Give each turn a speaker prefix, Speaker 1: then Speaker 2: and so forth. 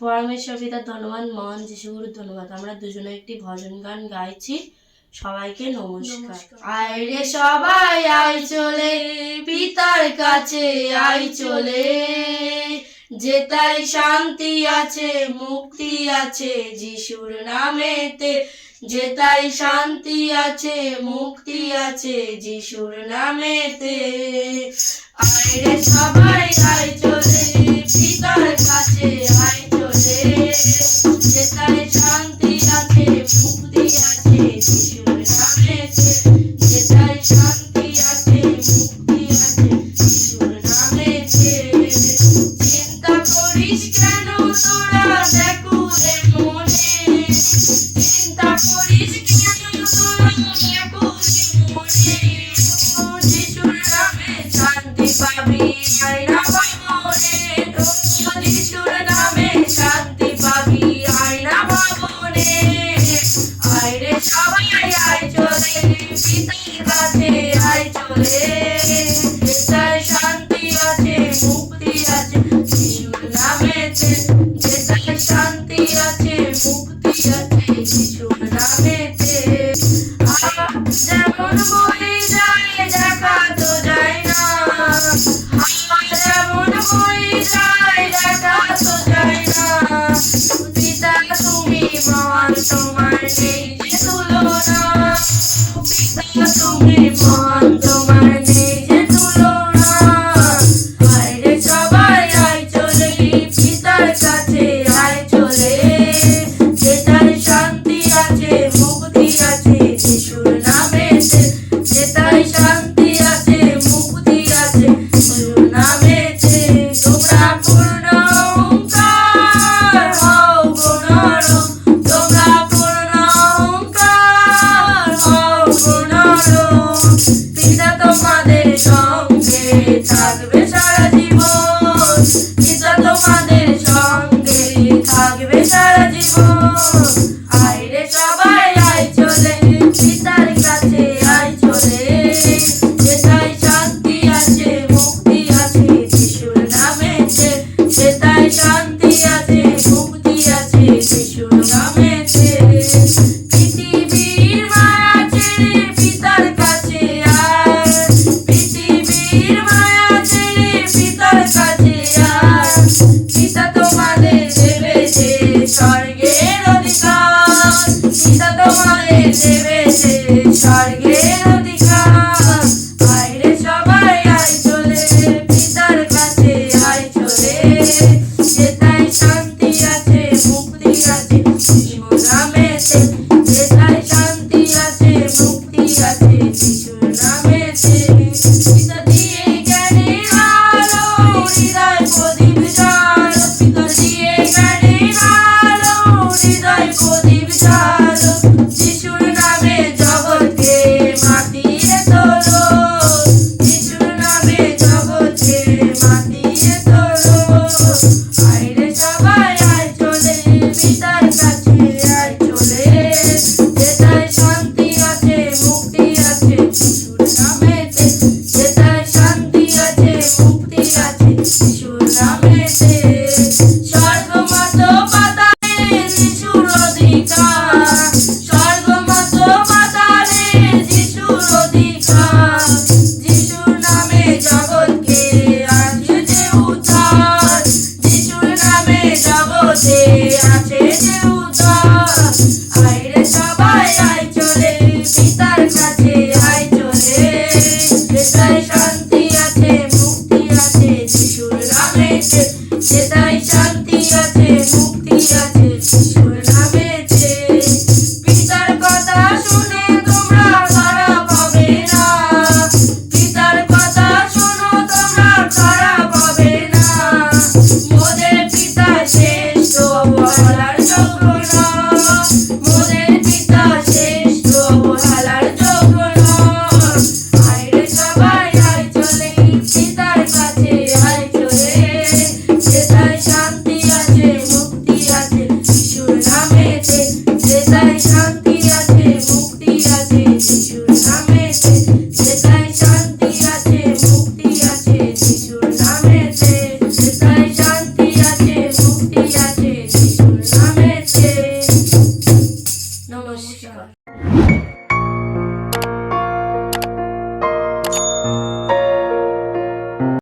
Speaker 1: পরমেশ্বর পিতার ধন্যবাদ, মহান যিশুগুরুর ধন্যবাদ। আমরা দুজনে একটি ভজন গান গাইছি। সবাইকে নমস্কার। আয় রে সবাই আয় চলে পিতার কাছে, আয় চলে, যেতাই শান্তি আছে, মুক্তি আছে যিশুর নামেতে, যেতাই শান্তি আছে, মুক্তি আছে যিশুর নামেতে। আয় রে সবাই আয় চলে পিতার কাছে, আয় চলে, যেতাই শান্তি আছে, মুক্তি আছে যিশুর নামেতে, যেতাই শান্তি আছে, মুক্তি আছে যিশুর নামেতে। চিন্তা করিস কেন তোরা ব্যাকুলে মনে, চিন্তা করিস কেন তোরা ব্যাকুলে মনে, যিশুর নামে শান্তি পাবি, আয় না ভবনে, যিশুর নামে শান্তি পাবি, আয় না ভবনে। আয় রে সবাই আয় চলে পিতার কাছে, আয় চলে, যেতাই শান্তি আছে, মুক্তি আছে যিশুর নামেতে, যেতাই শান্তি আছে, মুক্তি আছে যিশুর নামেতে। যেমন বই যায় দেখা তো যায় না, যেমন বই যায় দেখা তো যায় না, পিতা তুমি মহান, তোমার নেই যে তুলনা, পিতা তুমি মহান, তোমার নেই যে তুলনা। আয় রে সবাই আয় চলে পিতার কাছে, আয় চলে, যেতাই শান্তি আছে, মুক্তি আছে যিশুর নামেতে, যেতাই শান্তি আছে, মুক্তি আছে যিশুর নামেতে। তোমরা পূর্ণ অহংকার হও গো নরম, তোমরা পূর্ণ অহংকার হও গো নরম, পিতা তোমাদের সঙ্গে থাকবে সারা জীবন, পিতা তোমাদের সঙ্গে থাকবে সারা জীবন। আয় রে সবাই আয় চলে পিতার কাছে, আয় চলে, যেতাই শান্তি আছে, মুক্তি আছে যিশুর নামেতে, যেতাই শান্তি আছে, মুক্তি আছে যিশুর নামেতে। পৃথিবীর মায়া ছেড়ে পিতার কাছে আয়, পৃথিবীর মায়া ছেড়ে পিতার কাছে আয়, পিতা তোমাদের দেবে যে স্বর্গের অধিকার, পিতা তোমাদের দেবে যে স্বর্গের অধিকার। আয় রে সবাই আয় চলে পিতার কাছে, আয় চলে, যেতাই শান্তি আছে, মুক্তি আছে যিশুর নামেতে, যেতাই শান্তি আছে, মুক্তি আছে যিশুর নামেতে। পিতা দিয়ে জ্ঞানের আলো হৃদয় প্রদীপ জ্বালো, পিতা দিয়ে জ্ঞানের আলো হৃদয় প্রদীপ জ্বালো, যিশুর নামে জগৎকে মাতিয়ে তোলো, যিশুর নামে জগৎকে মাতিয়ে তোলো। আয় রে সবাই আয় চলে পিতার কাছে, আয় চলে, যেতাই শান্তি আছে, মুক্তি আছে যিশুর নামেতে, যেতাই শান্তি আছে, মুক্তি আছে যিশুর নামেতে। স্বর্গমত পাতালে যিশুর অধিকার, স্বর্গমত পাতালে যিশুর অধিকার, যিশুর নামে জগৎকে আছে যে উদ্ধার, যিশুর নামে জগতে আছে যে উদ্ধার। আয় রে সবাই আয় চলে পিতার কাছে, আয় চলে, যেতাই শান্তি আছে, মুক্তি আছে যিশুর নামেতে, যেতাই শান্তি আছে, মুক্তি